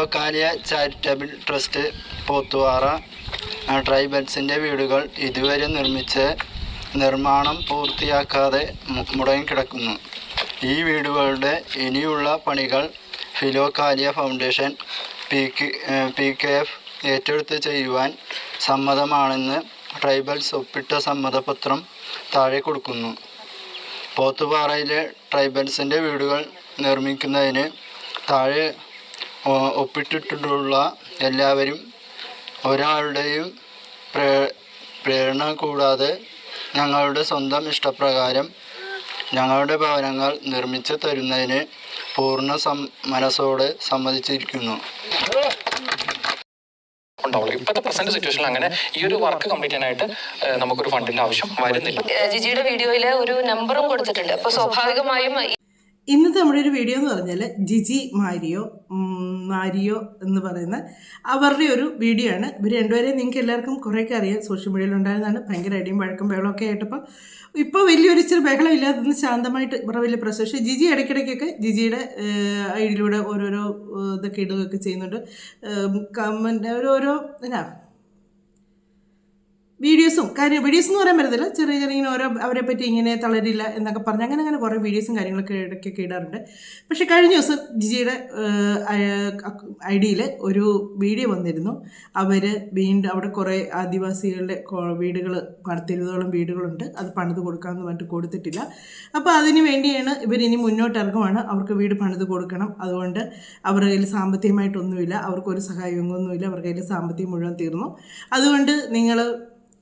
Philokalia charitable trust Pothupara ട്രൈബൽസിൻ്റെ വീടുകൾ ഇതുവരെ നിർമ്മാണം പൂർത്തിയാക്കാതെ മുടങ്ങിക്കിടക്കുന്നു. ഈ വീടുകളുടെ ഇനിയുള്ള പണികൾ ഫിലോകാലിയ ഫൗണ്ടേഷൻ PKF ഏറ്റെടുത്ത് ചെയ്യുവാൻ സമ്മതമാണെന്ന് ട്രൈബൽസ് ഒപ്പിട്ട സമ്മതപത്രം താഴെ കൊടുക്കുന്നു. പോത്തുപാറയിലെ ട്രൈബൽസിൻ്റെ വീടുകൾ നിർമ്മിക്കുന്നതിന് താഴെ ഒപ്പിട്ടിട്ടുള്ള എല്ലാവരും ഒരാളുടെയും പ്രേരണ കൂടാതെ ഞങ്ങളുടെ സ്വന്തം ഇഷ്ടപ്രകാരം ഞങ്ങളുടെ ഭവനങ്ങൾ നിർമ്മിച്ചു തരുന്നതിന് പൂർണ്ണ മനസ്സോടെ സമ്മതിച്ചിരിക്കുന്നു. ഇപ്പോഴത്തെ പ്രസന്റ് സിറ്റുവേഷനിൽ അങ്ങനെ ഈ ഒരു വർക്ക് കംപ്ലീറ്റ് ചെയ്യാനായിട്ട് നമുക്കൊരു ഫണ്ടിന്റെ ആവശ്യം വരുന്നില്ല. ജിജിയുടെ വീഡിയോയിൽ ഒരു നമ്പറും കൊടുത്തിട്ടുണ്ട്. അപ്പോൾ സ്വാഭാവികമായും ഇന്നത്തെ നമ്മുടെ ഒരു വീഡിയോ എന്ന് പറഞ്ഞാൽ ജിജി മാരിയോ എന്ന് പറയുന്ന അവരുടെ ഒരു വീഡിയോ ആണ്. ഇവർ രണ്ടുപേരെയും നിങ്ങൾക്ക് എല്ലാവർക്കും കുറേയൊക്കെ അറിയാം, സോഷ്യൽ മീഡിയയിൽ ഉണ്ടായിരുന്നതാണ്. ഭയങ്കര അടിയും വഴക്കും ബഹളമൊക്കെ ആയിട്ടപ്പോൾ ഇപ്പോൾ വലിയൊരു ഇച്ചിരി ബഹളമില്ലാതെ ശാന്തമായിട്ട് ഇവരുടെ വലിയ പ്രശ്നം. പക്ഷേ ജിജി ഇടയ്ക്കിടയ്ക്കൊക്കെ ജിജിയുടെ ഐഡിയിലൂടെ ഓരോരോ ഇതൊക്കെ ഇടുകയൊക്കെ ചെയ്യുന്നുണ്ട്. കമൻറ്റ് ഓരോരോ എന്നാ വീഡിയോസ് എന്ന് പറയാൻ പറ്റത്തില്ല, ചെറിയ ഇങ്ങനെ ഓരോ അവരെ പറ്റി ഇങ്ങനെ തളരില്ല എന്നൊക്കെ പറഞ്ഞ് അങ്ങനെ കുറേ വീഡിയോസും കാര്യങ്ങളൊക്കെ ഇടയ്ക്കൊക്കെ ഇടാറുണ്ട്. പക്ഷേ കഴിഞ്ഞ ദിവസം ജിജിയുടെ ഐഡിയിൽ ഒരു വീഡിയോ വന്നിരുന്നു. അവർ വീണ്ടും അവിടെ കുറേ ആദിവാസികളുടെ വീടുകൾ 10-20ഓളം വീടുകളുണ്ട്, അത് പണിത് കൊടുക്കാമെന്ന് പറഞ്ഞിട്ട് കൊടുത്തിട്ടില്ല. അപ്പോൾ അതിന് വേണ്ടിയാണ് ഇവരിനി മുന്നോട്ട് ഇറങ്ങുവാണ്. അവർക്ക് വീട് പണിത് കൊടുക്കണം. അതുകൊണ്ട് അവരുടെ കയ്യിൽ സാമ്പത്തികമായിട്ടൊന്നുമില്ല, അവർക്കൊരു സഹായമൊന്നുമില്ല, അവരുടെ കയ്യിൽ സാമ്പത്തികം മുഴുവൻ തീർന്നു. അതുകൊണ്ട് നിങ്ങൾ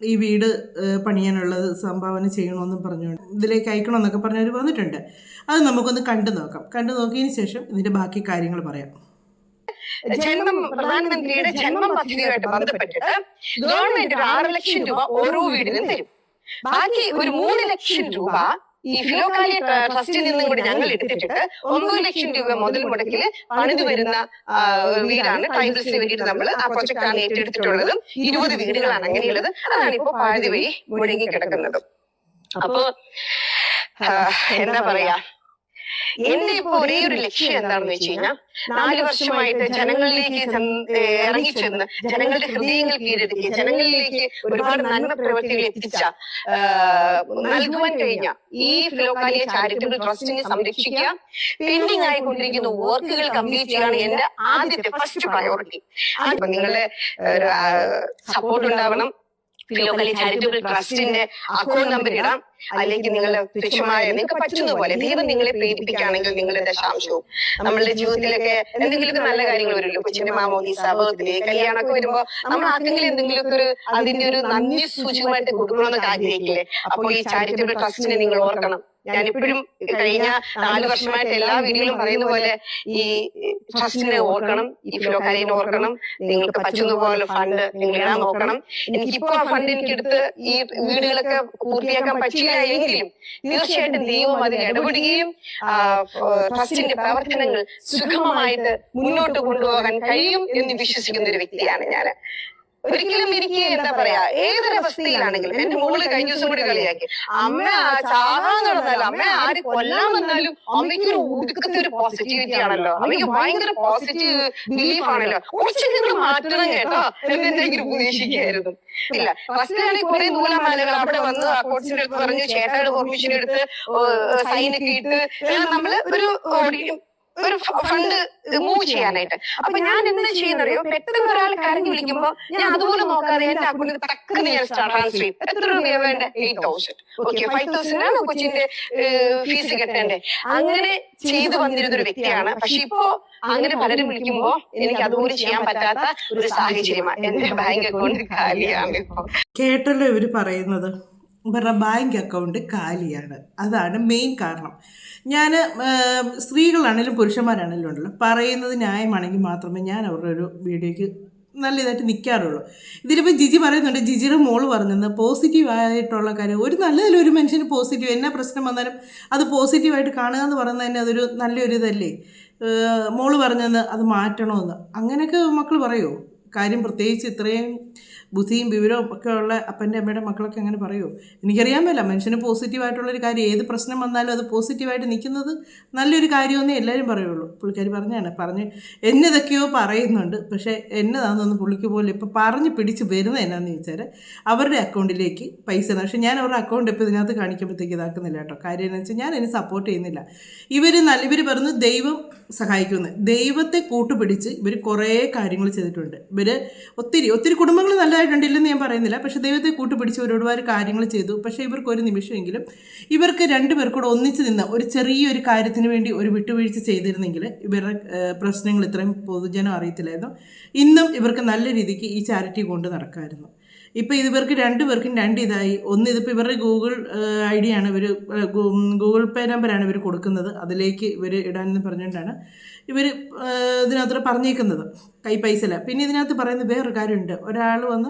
ഈ വീട് പണിയാനുള്ളത് സംഭാവന ചെയ്യണമെന്നും പറഞ്ഞുകൊണ്ട് ഇതിലേക്ക് അയക്കണമെന്നൊക്കെ പറഞ്ഞവർ വന്നിട്ടുണ്ട്. അത് നമുക്കൊന്ന് കണ്ടു നോക്കിയതിന് ശേഷം ഇതിന്റെ ബാക്കി കാര്യങ്ങൾ പറയാം. പ്രധാനമന്ത്രിയുടെ ജന്മം പദ്ധതിയുമായിട്ട് ബന്ധപ്പെട്ടിട്ട് ഗവൺമെന്റ് 6 ലക്ഷം രൂപ ഓരോ വീടിനും തരും. ബാക്കി ഒരു 3 ലക്ഷം രൂപ ഈ ഫിലോകാലിയ ട്രസ്റ്റിൽ നിന്നും കൂടി ഞങ്ങൾ എടുത്തിട്ട് 9 ലക്ഷം രൂപ മുതൽ മുടക്കില് പണിത് വരുന്ന വീടാണ് ട്രൈബൽസിന് വേണ്ടിയിട്ട് നമ്മൾ ആ പ്രൊജക്റ്റാണ് ഏറ്റെടുത്തിട്ടുള്ളത്. 20 വീടുകളാണ് അങ്ങനെയുള്ളത്. അതാണ് ഇപ്പൊ പാതി വഴി മുടങ്ങി കിടക്കുന്നത്. അപ്പൊ എന്താ പറയാ, എന്റെ ഇപ്പൊ ഒരേ ഒരു ലക്ഷ്യം എന്താണെന്ന് വെച്ച് കഴിഞ്ഞാൽ 4 വർഷമായിട്ട് ജനങ്ങളിലേക്ക് ഇറങ്ങിച്ചെന്ന് ജനങ്ങളുടെ ഹൃദയങ്ങൾ കീഴടക്കി ജനങ്ങളിലേക്ക് ഒരുപാട് നന്മ പ്രവൃത്തികൾ എത്തിച്ച നൽകുവാൻ കഴിഞ്ഞ ഈ ഫിലോകാലിയ ചാരിറ്റബിൾ ട്രസ്റ്റിനെ സംരക്ഷിക്കുക, പെൻഡിങ് ആയിക്കൊണ്ടിരിക്കുന്ന വർക്കുകൾ കംപ്ലീറ്റ് ചെയ്യാണ് എന്റെ ആദ്യത്തെ ഫസ്റ്റ് പ്രയോറിറ്റി. അപ്പൊ നിങ്ങളുടെ സപ്പോർട്ട് ഉണ്ടാവണം. ഫിലോകാലിയ ചാരിറ്റബിൾ ട്രസ്റ്റിന്റെ അക്കൗണ്ട് നമ്പർ ഇടാം, അല്ലെങ്കിൽ നിങ്ങളുടെ തുച്ഛമായ നിങ്ങൾക്ക് പറ്റുന്ന പോലെ ദൈവം നിങ്ങളെ പ്രേരിപ്പിക്കുകയാണെങ്കിൽ നിങ്ങളുടെ ദശാംശവും നമ്മളുടെ ജീവിതത്തിലൊക്കെ എന്തെങ്കിലുമൊക്കെ നല്ല കാര്യങ്ങൾ വരുമല്ലോ. കൊച്ചിന്റെ മാമോദീസ, ബർത്ത്ഡേ, കല്യാണമൊക്കെ വരുമ്പോ നമ്മൾ ആർക്കെങ്കിലും എന്തെങ്കിലുമൊക്കെ ഒരു അതിന്റെ ഒരു നന്ദി സൂചകമായിട്ട് കൊടുക്കണമെന്നൊക്കെ ആഗ്രഹിക്കില്ലേ? അപ്പൊ ഈ ചാരിറ്റബിൾ ട്രസ്റ്റിനെ നിങ്ങൾ ഓർക്കണം. ഞാനിപ്പോഴും കഴിഞ്ഞ 4 വർഷമായിട്ട് എല്ലാ വീഡിയോയിലും പറയുന്ന പോലെ ഈ ട്രസ്റ്റിനെ ഓർക്കണം, ഈ ഫിലോകാലിയെ ഓർക്കണം. നിങ്ങൾക്ക് പറ്റുന്ന പോലെ ഫണ്ട് നിങ്ങൾ ഇടാൻ നോക്കണം. എനിക്കിപ്പോ ആ ഫണ്ട് എനിക്കെടുത്ത് ഈ വീടുകളൊക്കെ പൂർത്തിയാക്കാൻ പറ്റില്ല എങ്കിലും തീർച്ചയായിട്ടും ദൈവം അതിൽ ഇടപെടുകയും ട്രസ്റ്റിന്റെ പ്രവർത്തനങ്ങൾ സുഗമമായിട്ട് മുന്നോട്ട് കൊണ്ടുപോകാൻ കഴിയും എന്ന് വിശ്വസിക്കുന്ന ഒരു വ്യക്തിയാണ് ഞാൻ. ഒരിക്കലും എനിക്ക് എന്താ പറയാ, ഏതൊരവസ്ഥയിലാണെങ്കിലും എന്റെ മോള് കഴിഞ്ഞ ദിവസം കൂടി കളിയാക്കി, അമ്മ ചാകാൻ നടന്നാലും അമ്മ ആര് കൊല്ലാൻ വന്നാലും അമ്മയ്ക്ക് ഒരു ഒടുക്കത്തെ ഒരു പോസിറ്റിവിറ്റി ആണല്ലോ, അമ്മയ്ക്ക് ഭയങ്കര പോസിറ്റീവ് ബിലീഫ് ആണല്ലോ, കുറച്ച് നിങ്ങൾ മാറ്റണം കേട്ടോ എന്നെന്തെങ്കിലും ഉപദേശിക്കായിരുന്നു. ഇല്ല, ഫസ്റ്റിലാണെങ്കിൽ കുറെ നൂലമാലകൾ അവിടെ വന്ന് ആ കോച്ചിന്റെ അടുത്ത് പറഞ്ഞു, ചേട്ടായുടെ പെർമിഷൻ എടുത്ത് സൈനൊക്കെ ഇട്ട് നമ്മള് ഒരു ഫണ്ട് മൂവ് ചെയ്യാനായിട്ട്. അപ്പൊ ഞാൻ എന്താ ചെയ്യുന്നറിയോ, പെട്ടെന്ന് ഒരാൾ കരഞ്ഞു വിളിക്കുമ്പോ ഞാൻ അതുപോലെ നോക്കാതെ എന്റെ അക്കൗണ്ടിൽ ടക്കുന്ന് ഞാൻ ട്രാൻസ്ഫർ ചെയ്യും. എത്ര രൂപയാ വേണ്ട? 8,000. ഓക്കെ, 5,000 ആണ് കൊച്ചിന്റെ ഫീസ് കെട്ടേണ്ടേ. അങ്ങനെ ചെയ്തു വന്നിരുന്ന ഒരു വ്യക്തിയാണ്. പക്ഷെ ഇപ്പോ അങ്ങനെ പലരും വിളിക്കുമ്പോ എനിക്ക് അതുപോലെ ചെയ്യാൻ പറ്റാത്ത ഒരു സാഹചര്യമാണ്. എന്റെ ബാങ്ക് അക്കൗണ്ട് കാലിയാണ് ഇപ്പൊ. കേട്ടല്ലോ ഇവര് പറയുന്നത്, ഇവരുടെ ബാങ്ക് അക്കൗണ്ട് കാലിയാണ്. അതാണ് മെയിൻ കാരണം. ഞാൻ സ്ത്രീകളാണെങ്കിലും പുരുഷന്മാരാണെങ്കിലും ഉണ്ടല്ലോ, പറയുന്നത് ന്യായമാണെങ്കിൽ മാത്രമേ ഞാൻ അവരുടെ ഒരു വീഡിയോയ്ക്ക് നല്ല ഇതായിട്ട് നിൽക്കാറുള്ളൂ. ഇതിലിപ്പോൾ ജിജി പറയുന്നുണ്ട്, ജിജിയുടെ മോള് പറഞ്ഞത് പോസിറ്റീവായിട്ടുള്ള കാര്യം. ഒരു നല്ലതിൽ ഒരു മനുഷ്യന് പോസിറ്റീവ്, എന്നാ പ്രശ്നം വന്നാലും അത് പോസിറ്റീവായിട്ട് കാണുക എന്ന് പറയുന്നത് തന്നെ അതൊരു നല്ലൊരു ഇതല്ലേ. മോള് പറഞ്ഞത് അത് മാറ്റണമെന്ന് അങ്ങനെയൊക്കെ മക്കൾ പറയുമോ? കാര്യം പ്രത്യേകിച്ച് ഇത്രയും ബുദ്ധിയും വിവരവും ഒക്കെ ഉള്ള അപ്പൻ്റെ അമ്മയുടെ മക്കളൊക്കെ അങ്ങനെ പറയുമോ? എനിക്കറിയാൻ മേല. മനുഷ്യന് പോസിറ്റീവായിട്ടുള്ളൊരു കാര്യം, ഏത് പ്രശ്നം വന്നാലും അത് പോസിറ്റീവായിട്ട് നിൽക്കുന്നത് നല്ലൊരു കാര്യമെന്നേ എല്ലാവരും പറയുള്ളൂ. പുള്ളിക്കാരി പറഞ്ഞ് എന്നതൊക്കെയോ പറയുന്നുണ്ട്, പക്ഷേ എന്നതാണെന്നൊന്നും പുള്ളിക്ക് പോലും ഇപ്പോൾ പറഞ്ഞ് പിടിച്ച് വരുന്നത് എന്നാന്ന് ചോദിച്ചാൽ അവരുടെ അക്കൗണ്ടിലേക്ക് പൈസ. പക്ഷേ ഞാൻ അവരുടെ അക്കൗണ്ട് ഇപ്പോൾ ഇതിനകത്ത് കാണിക്കുമ്പോഴത്തേക്ക് ഇതാക്കുന്നില്ല കേട്ടോ. കാര്യം എന്ന് വെച്ചാൽ ഞാൻ അതിന് സപ്പോർട്ട് ചെയ്യുന്നില്ല. ഇവർ പറഞ്ഞു ദൈവം സഹായിക്കുമെന്ന്. ദൈവത്തെ കൂട്ടുപിടിച്ച് ഇവർ കുറേ കാര്യങ്ങൾ ചെയ്തിട്ടുണ്ട്. ഇവർ ഒത്തിരി കുടുംബങ്ങൾ നല്ലതായിട്ടുണ്ട്, ഇല്ലെന്ന് ഞാൻ പറയുന്നില്ല. പക്ഷേ ദൈവത്തെ കൂട്ടുപിടിച്ച് ഒരുപാട് കാര്യങ്ങൾ ചെയ്തു. പക്ഷേ ഇവർക്ക് ഒരു നിമിഷമെങ്കിലും ഇവർക്ക് രണ്ടുപേർക്കൂടെ ഒന്നിച്ച് നിന്ന് ഒരു ചെറിയൊരു കാര്യത്തിന് വേണ്ടി ഒരു വിട്ടുവീഴ്ച ചെയ്തിരുന്നെങ്കിൽ ഇവരുടെ പ്രശ്നങ്ങൾ ഇത്രയും പൊതുജനം അറിയത്തില്ലായിരുന്നു. ഇന്നും ഇവർക്ക് നല്ല രീതിക്ക് ഈ ചാരിറ്റി കൊണ്ട് നടക്കാമായിരുന്നു. ഇപ്പോൾ ഇവർക്ക് രണ്ടുപേർക്കും ഇതായി. ഒന്ന് ഇതിപ്പോൾ ഇവരുടെ ഗൂഗിൾ ID ആണ്, ഇവർ ഗൂഗിൾ പേ നമ്പറാണ് ഇവർ കൊടുക്കുന്നത്. അതിലേക്ക് ഇവർ ഇടാനെന്ന് പറഞ്ഞുകൊണ്ടാണ് ഇവർ ഇതിനകത്ത് പറഞ്ഞേക്കുന്നത്, കൈ പൈസയില്ല. പിന്നെ ഇതിനകത്ത് പറയുന്ന വേറൊരു കാര്യമുണ്ട്. ഒരാൾ വന്ന്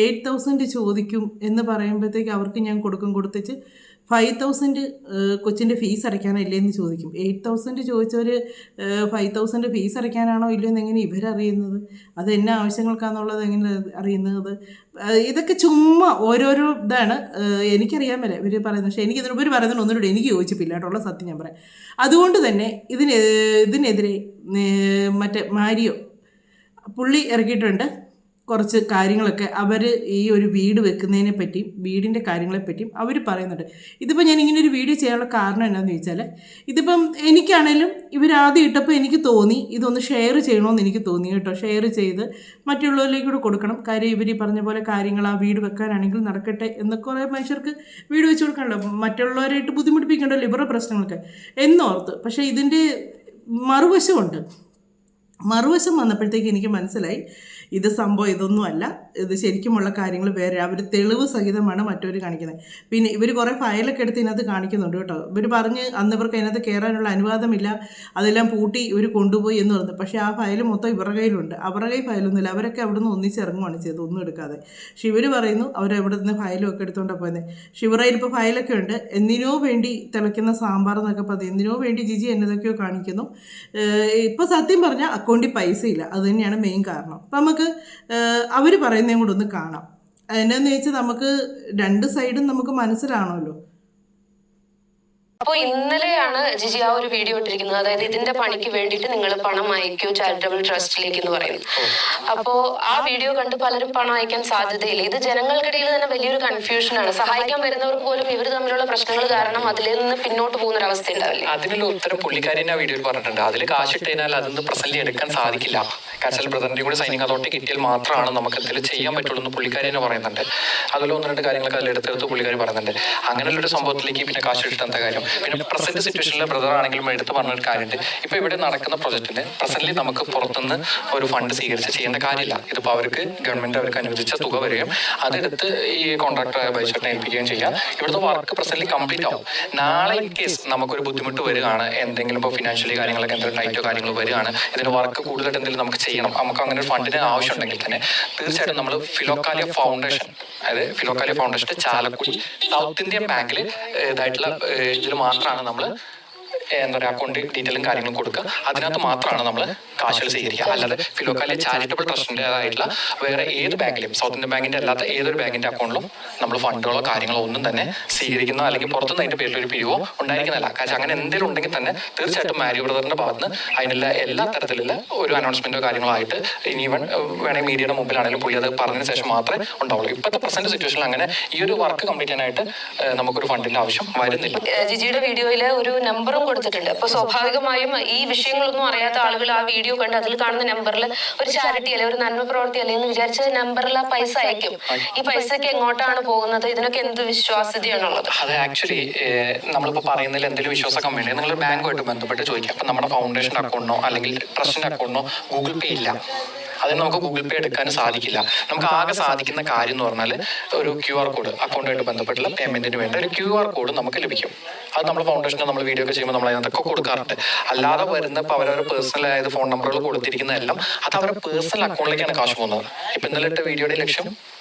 8,000 ചോദിക്കും എന്ന് പറയുമ്പോഴത്തേക്ക് അവർക്ക് ഞാൻ കൊടുത്തേച്ച് 5,000 കൊച്ചിൻ്റെ ഫീസ് അടയ്ക്കാനില്ലേ എന്ന് ചോദിക്കും. 8,000 ചോദിച്ചവർ 5,000 ഫീസ് അടയ്ക്കാനാണോ ഇല്ലയോ എന്ന് എങ്ങനെ ഇവരറിയുന്നത്? അത് എന്നാ ആവശ്യങ്ങൾക്കാണെന്നുള്ളത് എങ്ങനെ അറിയുന്നത്? ഇതൊക്കെ ചുമ്മാ ഓരോരോ ഇതാണ്. എനിക്കറിയാൻ മേലെ ഇവർ പറയുന്നത്. പക്ഷേ എനിക്കിതിന് ഇവർ പറയുന്നത് ഒന്നിനോട് എനിക്ക് യോജിപ്പില്ല കേട്ടുള്ള സത്യം ഞാൻ പറയാം. അതുകൊണ്ട് തന്നെ ഇതിനെതിരെ മറ്റേ മാരിയോ പുള്ളി ഇറക്കിയിട്ടുണ്ട് കുറച്ച് കാര്യങ്ങളൊക്കെ. അവർ ഈ ഒരു വീട് വെക്കുന്നതിനെ പറ്റിയും വീടിൻ്റെ കാര്യങ്ങളെപ്പറ്റിയും അവർ പറയുന്നുണ്ട്. ഇതിപ്പോൾ ഞാൻ ഇങ്ങനെ ഒരു വീഡിയോ ചെയ്യാനുള്ള കാരണം എന്താണെന്ന് ചോദിച്ചാൽ, ഇതിപ്പം എനിക്കാണേലും ഇവരാദ്യം ഇട്ടപ്പോൾ എനിക്ക് തോന്നി ഇതൊന്ന് ഷെയർ ചെയ്യണമെന്ന് എനിക്ക് തോന്നി കേട്ടോ. ഷെയർ ചെയ്ത് മറ്റുള്ളവരിലേക്ക് കൂടെ കൊടുക്കണം. കാര്യം ഇവർ ഈ പറഞ്ഞ പോലെ കാര്യങ്ങൾ ആ വീട് വെക്കാനാണെങ്കിൽ നടക്കട്ടെ എന്ന് കുറേ മനുഷ്യർക്ക് വീട് വെച്ച് കൊടുക്കണല്ലോ, മറ്റുള്ളവരായിട്ട് ബുദ്ധിമുട്ടിപ്പിക്കണ്ടല്ലോ ഇവരുടെ പ്രശ്നങ്ങളൊക്കെ എന്നോർത്ത്. പക്ഷേ ഇതിൻ്റെ മറുവശം വന്നപ്പോഴത്തേക്ക് എനിക്ക് മനസ്സിലായി ഇത് സംഭവം ഇതൊന്നുമല്ല, ഇത് ശരിക്കുമുള്ള കാര്യങ്ങൾ വേറെ. അവർ തെളിവ് സഹിതമാണ് മറ്റവർ കാണിക്കുന്നത്. പിന്നെ ഇവർ കുറേ ഫയലൊക്കെ എടുത്ത് ഇതിനകത്ത് കാണിക്കുന്നുണ്ട് കേട്ടോ. ഇവർ പറഞ്ഞ് അന്ന് ഇവർക്ക് അതിനകത്ത് കയറാനുള്ള അനുവാദമില്ല, അതെല്ലാം പൂട്ടി ഇവർ കൊണ്ടുപോയി എന്ന് പറഞ്ഞു. പക്ഷേ ആ ഫയൽ മൊത്തം ഇവരുടെ കയ്യിലുണ്ട്. അവരുടെ കയ്യിൽ ഫയലൊന്നുമില്ല. അവരൊക്കെ അവിടെ നിന്ന് ഒന്നിച്ചിറങ്ങുവാണ് ചെയ്തത്, ഒന്നും എടുക്കാതെ. പക്ഷേ ഇവർ പറയുന്നു അവരെവിടെ നിന്ന് ഫയലും ഒക്കെ എടുത്തുകൊണ്ടാണ് പോയത്. ഷിവറയിൽ ഇപ്പോൾ ഫയലൊക്കെ ഉണ്ട്. എന്തിനോ വേണ്ടി തിളയ്ക്കുന്ന സാമ്പാർ എന്നൊക്കെ പറഞ്ഞ് എന്തിനോ വേണ്ടി ജിജി എന്നതൊക്കെയോ കാണിക്കുന്നു. ഇപ്പോൾ സത്യം പറഞ്ഞാൽ അക്കൗണ്ടിൽ പൈസ ഇല്ല, അത് തന്നെയാണ് മെയിൻ കാരണം. അപ്പം നമുക്ക് അവർ പറയുന്നതും കൂടെ ഒന്ന് കാണാം. എന്നാന്ന് ചോദിച്ചാൽ നമുക്ക് രണ്ട് സൈഡും നമുക്ക് മനസ്സിലാണല്ലോ. അപ്പോൾ ഇന്നലെയാണ് ജിജി ആ ഒരു വീഡിയോ ഇട്ടിരിക്കുന്നത്. അതായത് ഇതിന്റെ പണിക്ക് വേണ്ടിയിട്ട് നിങ്ങൾ പണം അയക്കൂ ചാരിറ്റബിൾ ട്രസ്റ്റിലേക്ക് എന്ന് പറയുന്നു. അപ്പോ ആ വീഡിയോ കണ്ട് പലരും പണം അയക്കാൻ സാധ്യതയില്ല. ഇത് ജനങ്ങൾക്കിടയിൽ തന്നെ വലിയൊരു കൺഫ്യൂഷനാണ്. സഹായിക്കാൻ വരുന്നവർക്ക് പോലും ഇവർ തമ്മിലുള്ള പ്രശ്നങ്ങൾ കാരണം അതിൽ നിന്ന് പിന്നോട്ട് പോകുന്ന ഒരു അവസ്ഥ ഉണ്ടാവില്ലേ? അതിനുള്ള ഉത്തരം പുള്ളിക്കാരൻ ആ വീഡിയോയിൽ പറഞ്ഞിട്ടുണ്ട്. അതിൽ കാശിട്ടതിനാൽ അതൊന്ന് പ്രസന്റ് എടുക്കാൻ സാധിക്കില്ല. കാശൽ ബ്രദറിന്റെ കൂടെ സൈനിങ് അതോറിറ്റി കിട്ടിയാൽ മാത്രമാണ് നമുക്ക് എന്തെങ്കിലും ചെയ്യാൻ പറ്റുള്ളൂ എന്ന് പുള്ളിക്കാരി തന്നെ പറയുന്നുണ്ട്. അതിൽ 1-2 കാര്യങ്ങളൊക്കെ അതിലെടുത്തെടുത്ത് പുള്ളിക്കാരി പറയുന്നുണ്ട്. അങ്ങനെയുള്ളൊരു സംഭവത്തിലേക്ക് പിന്നെ കാശ് ഇട്ടിട്ട് എന്താ കാര്യം? പിന്നെ പ്രസന്റ് സിറ്റുവേഷനിലെ ബ്രദർ ആണെങ്കിലും എടുത്ത് പറഞ്ഞൊരു കാര്യമുണ്ട്. ഇപ്പൊ ഇവിടെ നടക്കുന്ന പ്രൊജക്ടിന് പ്രസന്റ്ലി നമുക്ക് പുറത്തുനിന്ന് ഒരു ഫണ്ട് സ്വീകരിച്ച് ചെയ്യേണ്ട കാര്യമില്ല. ഇതിപ്പോൾ അവർക്ക് ഗവൺമെന്റ് അവർക്ക് അനുവദിച്ച തുക വരികയും അതെടുത്ത് ഈ കോൺട്രാക്ടറായ ബൈച്ചേട്ടനെ ഏൽപ്പിക്കുകയും ചെയ്യാം. ഇവിടുത്തെ വർക്ക് പ്രസന്റ്ലി കംപ്ലീറ്റ് ആവും. നാളെ ഇൻ കേസ് നമുക്കൊരു ബുദ്ധിമുട്ട് വരികയാണ്, എന്തെങ്കിലും ഇപ്പോൾ ഫിനാൻഷ്യലി കാര്യങ്ങളൊക്കെ എന്തെങ്കിലും ടൈറ്റോ കാര്യങ്ങൾ വരികയാണ്, ഇതിന് വർക്ക് കൂടുതലായിട്ട് എന്തെങ്കിലും നമുക്ക് ചെയ്യണം, നമുക്ക് അങ്ങനെ ഒരു ഫണ്ടിന് ആവശ്യമുണ്ടെങ്കിൽ തന്നെ തീർച്ചയായിട്ടും നമ്മൾ ഫിലോക്കാലിയ ഫൗണ്ടേഷൻ, അതായത് ഫിലോക്കാലിയ ഫൗണ്ടേഷന്റെ ചാലക്കുടി സൗത്ത് ഇന്ത്യൻ ബാങ്കിൽ ഇതായിട്ടുള്ള ഇതിൽ മാത്രമാണ് നമ്മൾ എന്താ പറയുക അക്കൗണ്ട് ഡീറ്റെയിലും കാര്യങ്ങളും കൊടുക്കുക. അതിനകത്ത് മാത്രമാണ് നമ്മൾ കാശുകൾ സ്വീകരിക്കുക. അല്ലാതെ ഫിലോക്കാലിയ ചാരിറ്റബിൾ ട്രസ്റ്റിൻ്റെതായിട്ടുള്ള വേറെ ഏത് ബാങ്കിലും സൗത്ത് ഇന്ത്യൻ ബാങ്കിന്റെ അല്ലാത്ത ഏതൊരു ബാങ്കിന്റെ അക്കൗണ്ടിലും നമ്മൾ ഫണ്ടുകളോ കാര്യങ്ങളോ ഒന്നും തന്നെ സ്വീകരിക്കുന്നോ അല്ലെങ്കിൽ പുറത്തുനിന്ന് അതിന്റെ പേരിൽ ഒരു പിരിവോ ഉണ്ടായിരിക്കുന്നില്ല. കാരണം അങ്ങനെ എന്തെങ്കിലും ഉണ്ടെങ്കിൽ തന്നെ തീർച്ചയായിട്ടും മാരി ബ്രദറിന്റെ ഭാഗത്ത് അതിനുള്ള എല്ലാ തരത്തിലുള്ള ഒരു അനൗൺസ്മെന്റോ കാര്യങ്ങളോ ആയിട്ട് ഇനി വേണമെങ്കിൽ മീഡിയയുടെ മുമ്പിലാണെങ്കിലും പുള്ളി അത് പറഞ്ഞതിന് ശേഷം മാത്രമേ ഉണ്ടാവുള്ളൂ. ഇപ്പോഴത്തെ പ്രസന്റ് സിറ്റുവേഷനിൽ അങ്ങനെ ഈ ഒരു വർക്ക് കംപ്ലീറ്റ് ചെയ്യാനായിട്ട് നമുക്കൊരു ഫണ്ടിന്റെ ആവശ്യം വരുന്നില്ല. ജിജിയുടെ വീഡിയോയിൽ ഒരു നമ്പറും കൊടുത്തിട്ടുണ്ട്. അപ്പൊ സ്വാഭാവികമായും ഈ വിഷയങ്ങളൊന്നും അറിയാത്ത ആളുകൾ ആ വീഡിയോ കണ്ട് അതിൽ കാണുന്ന നമ്പറിൽ ഒരു ചാരിറ്റി അല്ലെ ഒരു നന്മ പ്രവർത്തി അല്ലെ എന്ന് വിചാരിച്ച നമ്പറിൽ ആ പൈസ അയക്കും. ഈ പൈസക്ക് എങ്ങോട്ടാണ് പോകുന്നത്? ഇതിനൊക്കെ എന്ത് വിശ്വാസ്യതയാണുള്ളത്? അത് ആക്ച്വലി നമ്മളിപ്പോൾ പറയുന്നതിൽ എന്തെങ്കിലും വിശ്വാസം കമ്മിയുണ്ട് നിങ്ങൾ ബാങ്കുമായിട്ട് ബന്ധപ്പെട്ട് ചോദിക്കുക. അപ്പം നമ്മുടെ ഫൗണ്ടേഷൻ അക്കൗണ്ടിനോ അല്ലെങ്കിൽ ട്രസ്റ്റിന്റെ അക്കൗണ്ടിനോ ഗൂഗിൾ പേ ഇല്ല. അതിന് നമുക്ക് ഗൂഗിൾ പേ എടുക്കാൻ സാധിക്കില്ല. നമുക്ക് ആകെ സാധിക്കുന്ന കാര്യം എന്ന് പറഞ്ഞാൽ ഒരു QR കോഡ്, അക്കൗണ്ടുമായിട്ട് ബന്ധപ്പെട്ടുള്ള പേയ്മെന്റിന് വേണ്ടി ഒരു QR കോഡ് നമുക്ക് ലഭിക്കും. അത് നമ്മൾ ഫൗണ്ടേഷനെ നമ്മൾ വീഡിയോ ഒക്കെ ചെയ്യുമ്പോൾ നമ്മൾ അതിനകത്തൊക്കെ കൊടുക്കാറുണ്ട്. അല്ലാതെ വരുന്ന ഇപ്പോൾ അവരവരുടെ പേഴ്സണൽ ആയത് ഫോൺ നമ്പറുകൾ കൊടുത്തിരിക്കുന്നതെല്ലാം അത് അവരുടെ പേഴ്സണൽ അക്കൗണ്ടിലേക്കാണ് കാശ് പോകുന്നത്. ഇപ്പം ഇന്നലെ ഇട്ട വീഡിയോയുടെ ലക്ഷ്യം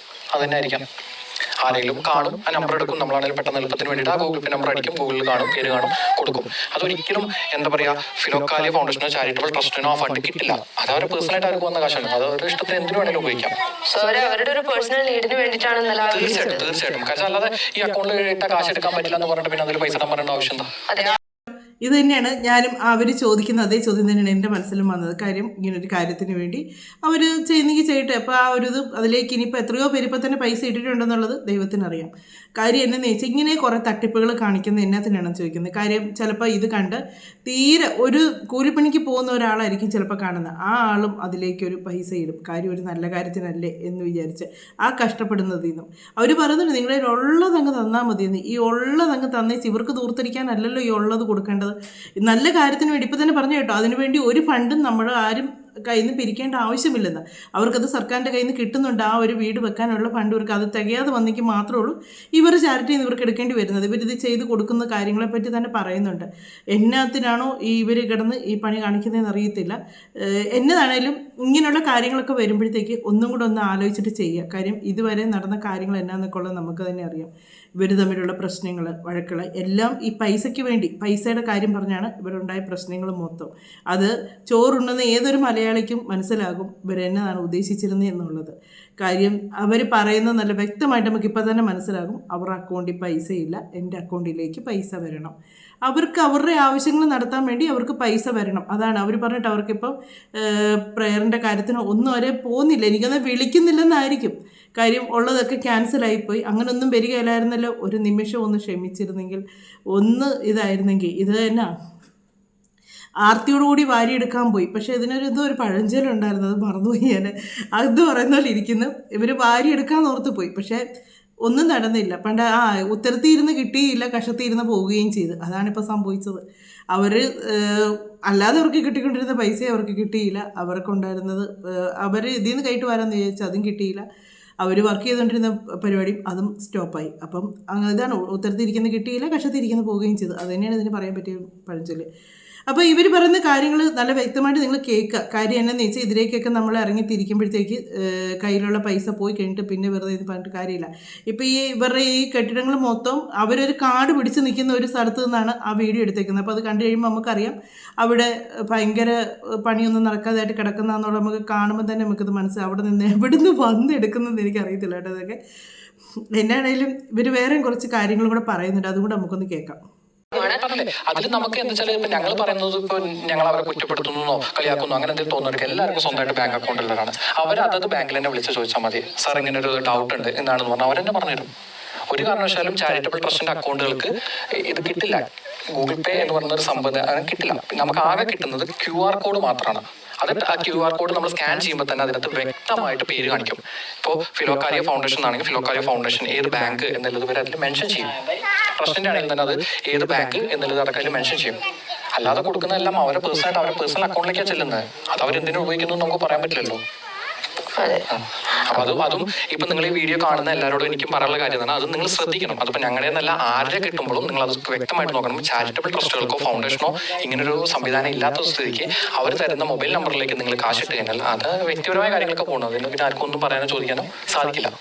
അത് തന്നെ ആയിരിക്കാം. ആരെങ്കിലും കാണും, ആ നമ്പർ എടുക്കും, നമ്മളാണെങ്കിലും പെട്ടെന്ന് എളുപ്പത്തിന് വേണ്ടിയിട്ട് ആ ഗൂഗിൾ പേ നമ്പർ അടിക്കും, ഗൂഗിളിൽ കാണും, പേര് കാണും, കൊടുക്കും. അതൊരിക്കലും എന്താ പറയുക ഫിലോക്കാലിയ ഫൗണ്ടേഷനോ ചാരിറ്റബിൾ ട്രസ്റ്റിനോ ആ ഫണ്ട് കിട്ടില്ല. അത് അവരുടെ പേഴ്സണലായിട്ട് അവർക്ക് വന്ന കാശാണ്. അത് അവരുടെ ഇഷ്ടത്തിന് എന്തിനു വേണമെങ്കിലും ഉപയോഗിക്കാം. സോ അവരുടെ ഒരു പേഴ്സണൽ നീഡിന് വേണ്ടിയിട്ടാണ് ഇന്നലെ തീർച്ചയായിട്ടും. കാരണം അല്ലാതെ ഈ അക്കൗണ്ടിൽ ഇട്ട കാശ് എടുക്കാൻ പറ്റില്ല എന്ന് പറഞ്ഞിട്ട് പിന്നെ അതിൽ പൈസ ഇടാൻ പറയേണ്ട ആവശ്യം എന്താ? അതെ. ഇത് തന്നെയാണ് ഞാനും അവർ ചോദിക്കുന്ന അതേ ചോദ്യം തന്നെയാണ് എൻ്റെ മനസ്സിലും വന്നത്. കാര്യം ഇങ്ങനൊരു കാര്യത്തിന് വേണ്ടി അവർ ചെയ്യുന്നെങ്കിൽ ചെയ്യട്ടെ. അപ്പോൾ ആ ഒരു ഇത് അതിലേക്ക് ഇനിയിപ്പോൾ എത്രയോ പേര് ഇപ്പോൾ തന്നെ പൈസ ഇട്ടിട്ടുണ്ടെന്നുള്ളത് ദൈവത്തിനറിയാം. കാര്യം എന്നു വെച്ചാൽ ഇങ്ങനെ കുറേ തട്ടിപ്പുകൾ കാണിക്കുന്നത് എന്നാത്തിനാണെന്ന് ചോദിക്കുന്നത്. കാര്യം ചിലപ്പോൾ ഇത് കണ്ട് തീരെ ഒരു കൂലിപ്പണിക്ക് പോകുന്ന ഒരാളായിരിക്കും ചിലപ്പോൾ കാണുന്നത്. ആ ആളും അതിലേക്കൊരു പൈസ ഇടും. കാര്യം ഒരു നല്ല കാര്യത്തിനല്ലേ എന്ന് വിചാരിച്ച് ആ കഷ്ടപ്പെടുന്നതിൽ നിന്നും അവർ പറയുന്നുണ്ട് നിങ്ങളെ ഉള്ളതങ്ങ് തന്നാൽ മതിയെന്ന്. ഈ ഉള്ളതങ്ങ് തന്നേച്ച് ഇവർക്ക് ദൂർത്തടിക്കാനല്ലല്ലോ ഈ ഉള്ളത് കൊടുക്കേണ്ടത്. നല്ല കാര്യത്തിന് വേണ്ടി ഇപ്പം തന്നെ പറഞ്ഞു കേട്ടോ, അതിനുവേണ്ടി ഒരു ഫണ്ടും നമ്മൾ ആരും കയ്യിൽ നിന്ന് പിരിക്കേണ്ട ആവശ്യമില്ലെന്ന്. അവർക്കത് സർക്കാരിൻ്റെ കയ്യിൽ നിന്ന് കിട്ടുന്നുണ്ട്. ആ ഒരു വീട് വെക്കാനുള്ള ഫണ്ട് ഇവർക്ക് അത് തികയാതെ വന്നെങ്കിൽ മാത്രമേ ഉള്ളൂ ഇവർ ചാരിറ്റിയിൽ നിന്ന് ഇവർക്ക് എടുക്കേണ്ടി വരുന്നത്. ഇവരിത് ചെയ്ത് കൊടുക്കുന്ന കാര്യങ്ങളെപ്പറ്റി തന്നെ പറയുന്നുണ്ട്. എന്നാത്തിനാണോ ഇവർ കിടന്ന് ഈ പണി കാണിക്കുന്നതെന്ന് അറിയത്തില്ല. എന്നതാണേലും ഇങ്ങനെയുള്ള കാര്യങ്ങളൊക്കെ വരുമ്പോഴത്തേക്ക് ഒന്നും കൂടെ ഒന്ന് ആലോചിച്ചിട്ട് ചെയ്യുക. കാര്യം ഇതുവരെ നടന്ന കാര്യങ്ങൾ എന്നാന്നൊക്കെ ഉള്ളത് നമുക്ക് തന്നെ അറിയാം. ഇവർ തമ്മിലുള്ള പ്രശ്നങ്ങൾ, വഴക്കുകൾ എല്ലാം ഈ പൈസയ്ക്ക് വേണ്ടി, പൈസയുടെ കാര്യം പറഞ്ഞാണ് ഇവരുണ്ടായ പ്രശ്നങ്ങൾ മൊത്തം. അത് ചോറുണ്ടെന്ന് ഏതൊരു മലയാളിക്കും മനസ്സിലാകും ഇവരെന്നതാണ് ഉദ്ദേശിച്ചിരുന്നത് എന്നുള്ളത്. കാര്യം അവർ പറയുന്നത് നല്ല വ്യക്തമായിട്ട് നമുക്കിപ്പോൾ തന്നെ മനസ്സിലാകും. അവരുടെ അക്കൗണ്ടിൽ പൈസയില്ല, എൻ്റെ അക്കൗണ്ടിലേക്ക് പൈസ വരണം. അവർക്ക് അവരുടെ ആവശ്യങ്ങൾ നടത്താൻ വേണ്ടി അവർക്ക് പൈസ വരണം. അതാണ് അവർ പറഞ്ഞിട്ട് അവർക്കിപ്പം പ്രയറിൻ്റെ കാര്യത്തിന് ഒന്നും അവരെ പോകുന്നില്ല. എനിക്കൊന്നും വിളിക്കുന്നില്ലെന്നായിരിക്കും. കാര്യം ഉള്ളതൊക്കെ ക്യാൻസലായിപ്പോയി. അങ്ങനൊന്നും വരികയില്ലായിരുന്നല്ലോ. ഒരു നിമിഷം ഒന്ന് ക്ഷമിച്ചിരുന്നെങ്കിൽ, ഒന്ന് ഇതായിരുന്നെങ്കിൽ. ഇത് തന്നെ ആർത്തിയോടുകൂടി വാരിയെടുക്കാൻ പോയി. പക്ഷേ ഇതിനൊരു ഒരു പഴഞ്ചൊല്ലുണ്ടായിരുന്നു, അത് മറന്നുപോയി ഞാൻ. അത് പറയുന്ന പോലെ ഇരിക്കുന്നു. ഇവർ വാരിയെടുക്കാൻ ഓർത്ത് പോയി, പക്ഷേ ഒന്നും നടന്നില്ല. പണ്ട് ഉത്തരത്തിയിരുന്ന് കിട്ടിയില്ല, കഷത്തിയിരുന്ന് പോവുകയും ചെയ്തു. അതാണിപ്പോൾ സംഭവിച്ചത്. അവർ അല്ലാതെ അവർക്ക് കിട്ടിക്കൊണ്ടിരുന്ന പൈസ അവർക്ക് കിട്ടിയില്ല. അവർക്കുണ്ടായിരുന്നത് അവർ ഇതിൽ നിന്ന് കയറ്റി വരാമെന്ന് വിചാരിച്ചു, അതും കിട്ടിയില്ല. അവർ വർക്ക് ചെയ്തുകൊണ്ടിരുന്ന പരിപാടിയും അതും സ്റ്റോപ്പായി. അപ്പം ഇതാണ് ഉത്തരത്തിരിക്കുന്ന കിട്ടിയില്ല, കഷത്തിരിക്കുന്ന പോവുകയും ചെയ്തു. അത് തന്നെയാണ് ഇതിന് പറയാൻ പറ്റിയ പഴഞ്ചൊല്ല്. അപ്പോൾ ഇവർ പറയുന്ന കാര്യങ്ങൾ നല്ല വ്യക്തമായിട്ട് നിങ്ങൾ കേൾക്കുക. കാര്യം എന്നാന്ന് വെച്ചാൽ ഇതിലേക്കൊക്കെ നമ്മൾ ഇറങ്ങിത്തിരിക്കുമ്പോഴത്തേക്ക് കയ്യിലുള്ള പൈസ പോയി കഴിഞ്ഞിട്ട് പിന്നെ വെറുതെ ഇത് പറഞ്ഞിട്ട് കാര്യമില്ല. ഇപ്പോൾ ഇവരുടെ ഈ കെട്ടിടങ്ങൾ മൊത്തം അവരൊരു കാട് പിടിച്ച് നിൽക്കുന്ന ഒരു സ്ഥലത്ത് നിന്നാണ് ആ വീഡിയോ എടുത്തേക്കുന്നത്. അപ്പോൾ അത് കണ്ടു കഴിയുമ്പോൾ നമുക്കറിയാം അവിടെ ഭയങ്കര പണിയൊന്നും നടക്കാതായിട്ട് കിടക്കുന്നതെന്നുള്ള നമുക്ക് കാണുമ്പോൾ തന്നെ നമുക്കിത് മനസ്സിലാവും. അവിടെ നിന്ന് എവിടെ നിന്ന് വന്നെടുക്കുന്നതെന്ന് എനിക്കറിയത്തില്ല കേട്ടോ. അതൊക്കെ എന്നാണേലും ഇവർ വേറെയും കുറച്ച് കാര്യങ്ങളും കൂടെ പറയുന്നുണ്ട്, അതും കൂടെ നമുക്കൊന്ന് കേൾക്കാം. അതിൽ നമുക്ക് എന്താ വെച്ചാൽ ഇപ്പൊ ഞങ്ങൾ പറയുന്നത് ഇപ്പൊ ഞങ്ങൾ അവരെ കുറ്റപ്പെടുത്തുന്നോ കളിയാക്കുന്നോ അങ്ങനെ എന്തെങ്കിലും തോന്നുന്നവർക്ക് എല്ലാവർക്കും സ്വന്തമായിട്ട് ബാങ്ക് അക്കൗണ്ട് ഉള്ളവരാണ്. അവർ അതത് ബാങ്കിൽ തന്നെ വിളിച്ച് ചോദിച്ചാൽ മതി, സാർ ഇങ്ങനെ ഒരു ഡൗട്ട് ഉണ്ട് എന്നാണെന്ന് പറഞ്ഞാൽ അവരെന്നെ പറഞ്ഞുതരും. ഒരു കാരണവശാലും ചാരിറ്റബിൾ ട്രസ്റ്റിന്റെ അക്കൗണ്ടുകൾക്ക് ഇത് കിട്ടില്ല. ഗൂഗിൾ പേ എന്ന് പറയുന്ന ഒരു സംഭവം കിട്ടില്ല. നമുക്ക് ആകെ കിട്ടുന്നത് QR കോഡ് മാത്രമാണ്. അത് ആ QR കോഡ് നമ്മൾ സ്കാൻ ചെയ്യുമ്പോൾ തന്നെ അതിനകത്ത് വ്യക്തമായിട്ട് പേര് കാണിക്കും. ഇപ്പോൾ ഫിലോക്കാലിയ ഫൗണ്ടേഷൻ ആണെങ്കിൽ ഫിലോക്കാലിയ ഫൗണ്ടേഷൻ ഏത് ബാങ്ക് എന്നുള്ളത് വരെ അതിൽ മെൻഷൻ ചെയ്യും. ട്രസ്റ്റിന്റെ ആണെങ്കിൽ തന്നെ അത് ഏത് ബാങ്ക് എന്നുള്ളത് അടക്കം അതിൽ മെൻഷൻ ചെയ്യും. അല്ലാതെ കൊടുക്കുന്നതെല്ലാം അവരുടെ പേഴ്സണൽ അക്കൗണ്ടിലേക്കാണ് ചെല്ലുന്നത്. അത് അവരെന്തിനു ഉപയോഗിക്കുന്നു നമുക്ക് പറയാൻ പറ്റില്ലല്ലോ. അപ്പൊ അതും ഇപ്പൊ നിങ്ങൾ ഈ വീഡിയോ കാണുന്ന എല്ലാവരോടും എനിക്കും പറയാനുള്ള കാര്യം തന്നെ അത് നിങ്ങൾ ശ്രദ്ധിക്കണം. അതിപ്പോ ഞങ്ങളുടെ എന്നല്ല ആരുടെ കിട്ടുമ്പോഴും നിങ്ങൾ അത് വ്യക്തമായിട്ട് നോക്കണം. ചാരിറ്റബിൾ ട്രസ്റ്റുകൾക്കോ ഫൗണ്ടേഷനോ ഇങ്ങനൊരു സംവിധാനം ഇല്ലാത്ത സ്ഥിതിക്ക് അവർ തരുന്ന മൊബൈൽ നമ്പറിലേക്ക് നിങ്ങൾ കാശിട്ട് കഴിഞ്ഞാൽ അത് വ്യക്തിപരമായ കാര്യങ്ങളൊക്കെ പോകണം. അതിന് പിന്നെ ആർക്കും ഒന്നും പറയാനോ ചോദിക്കാനോ സാധിക്കില്ല.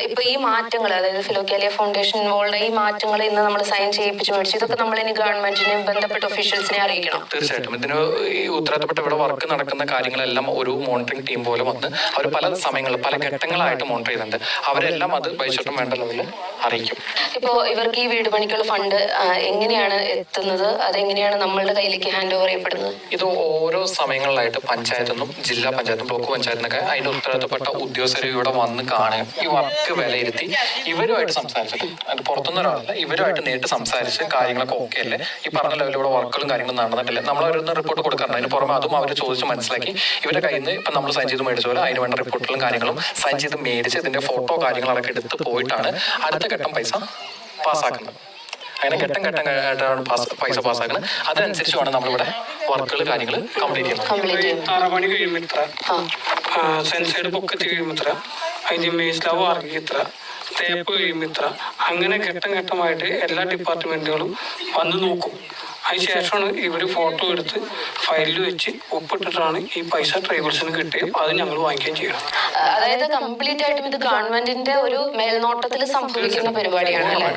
ഇപ്പൊ ഈ മാറ്റങ്ങൾ, അതായത് ഫിലോക്കാലിയ ഫൗണ്ടേഷൻ ഇൻവോൾവ് ഈ മാറ്റങ്ങൾ ഇന്ന് നമ്മൾ സൈൻ ചെയ്യിപ്പിച്ച് മേടിച്ചു, ഇതൊക്കെ നമ്മൾ ഇനി ഗവൺമെന്റിനെ ബന്ധപ്പെട്ട ഒഫീഷ്യൽസിനെ അറിയിക്കണം. തീർച്ചയായിട്ടും ഇതിന് ഈ ഉത്തരവാദിത്തപ്പെട്ട ഇവിടെ വർക്ക് നടക്കുന്ന കാര്യങ്ങളെല്ലാം ഒരു മോണിറ്ററിംഗ് ടീം പോലെ വന്ന് അവർ പല സമയങ്ങളിൽ പല ഘട്ടങ്ങളായിട്ട് മോണിറ്റർ ചെയ്യുന്നുണ്ട്. അവരെല്ലാം അത് ബൈച്ചോട്ടം വേണ്ട ലെവലിൽ അറിയിക്കും. ഇപ്പോ ഇവർക്ക് ഈ വീട് പണിക്കുള്ള ഫണ്ട് എങ്ങനെയാണ് എത്തുന്നത്, അതെങ്ങനെയാണ് നമ്മളുടെ കയ്യിലേക്ക് ഹാൻഡ് ഓവർ ചെയ്യപ്പെടുന്നത്? ഇത് ഓരോ സമയങ്ങളിലായിട്ട് പഞ്ചായത്തും ജില്ലാ പഞ്ചായത്തും ബ്ലോക്ക് പഞ്ചായത്തിനൊക്കെ അതിന്റെ ഉത്തരവാദിത്തപ്പെട്ട ഉദ്യോഗസ്ഥർ ഇവിടെ വന്ന് കാണുക, ഈ വർക്ക് വിലയിരുത്തി ഇവരുമായിട്ട് സംസാരിച്ചിട്ട്, അത് പുറത്തുനിന്ന് ഒരാളല്ല, ഇവരുമായിട്ട് നേരിട്ട് സംസാരിച്ച് കാര്യങ്ങളൊക്കെ ഓക്കെ അല്ലേ, ഈ പറഞ്ഞ ലെവലിലൂടെ വർക്കുകളും കാര്യങ്ങളും നടന്നിട്ടില്ല, നമ്മൾ അവരൊന്ന് റിപ്പോർട്ട് കൊടുക്കാറുണ്ട്. അതിന് പുറമെ അതും അവർ ചോദിച്ച് മനസ്സിലാക്കി ഇവരുടെ കയ്യിൽ നിന്ന് ഇപ്പം നമ്മൾ സൈൻ ചെയ്ത് മേടിച്ച പോലെ അതിന് വേണ്ട റിപ്പോർട്ടുകളും കാര്യങ്ങളും സൈൻ ചെയ്ത് മേടിച്ച് ഇതിന്റെ ഫോട്ടോ കാര്യങ്ങളൊക്കെ എടുത്ത് പോയിട്ടാണ് അടുത്ത ഘട്ടം പൈസ പാസ്സാക്കുന്നത്. അങ്ങനെ ഘട്ടം ഘട്ടമായിട്ടാണ് പൈസ പാസ്സാക്കുന്നത്. അതിനനുസരിച്ച് വേണം നമ്മളിവിടെ വർക്കുകൾ കാര്യങ്ങൾ കംപ്ലീറ്റ് ചെയ്യുന്നത്. തറപണി കഴിയുമ്പോൾ ഇത്ര, സെൻസൈഡ് പൊക്കത്തി കഴിയുമ്പോൾ ഇത്ര, അതിന്റെ മേസ്ലാവ് ആർക്കി ഇത്ര, തേപ്പ് കഴിയുമ്പോൾ ഇത്ര, അങ്ങനെ ഘട്ടം ഘട്ടമായിട്ട് എല്ലാ ഡിപ്പാർട്ട്മെന്റുകളും വന്ന് നോക്കും. അതിന് ശേഷമാണ് ഇവർ ഫോട്ടോ എടുത്ത് ഫയലിൽ വെച്ച് ഒപ്പിട്ടിട്ടാണ് ഈ പൈസ ട്രൈബൽസിന് കിട്ടുകയും അത് ഞങ്ങൾ വാങ്ങിക്കുകയും ചെയ്യണം. അതായത് കംപ്ലീറ്റ് ആയിട്ടും ഇത് ഗവൺമെന്റിന്റെ ഒരു മേൽനോട്ടത്തിൽ സംഭവിക്കുന്ന പരിപാടിയാണ് അല്ലേ?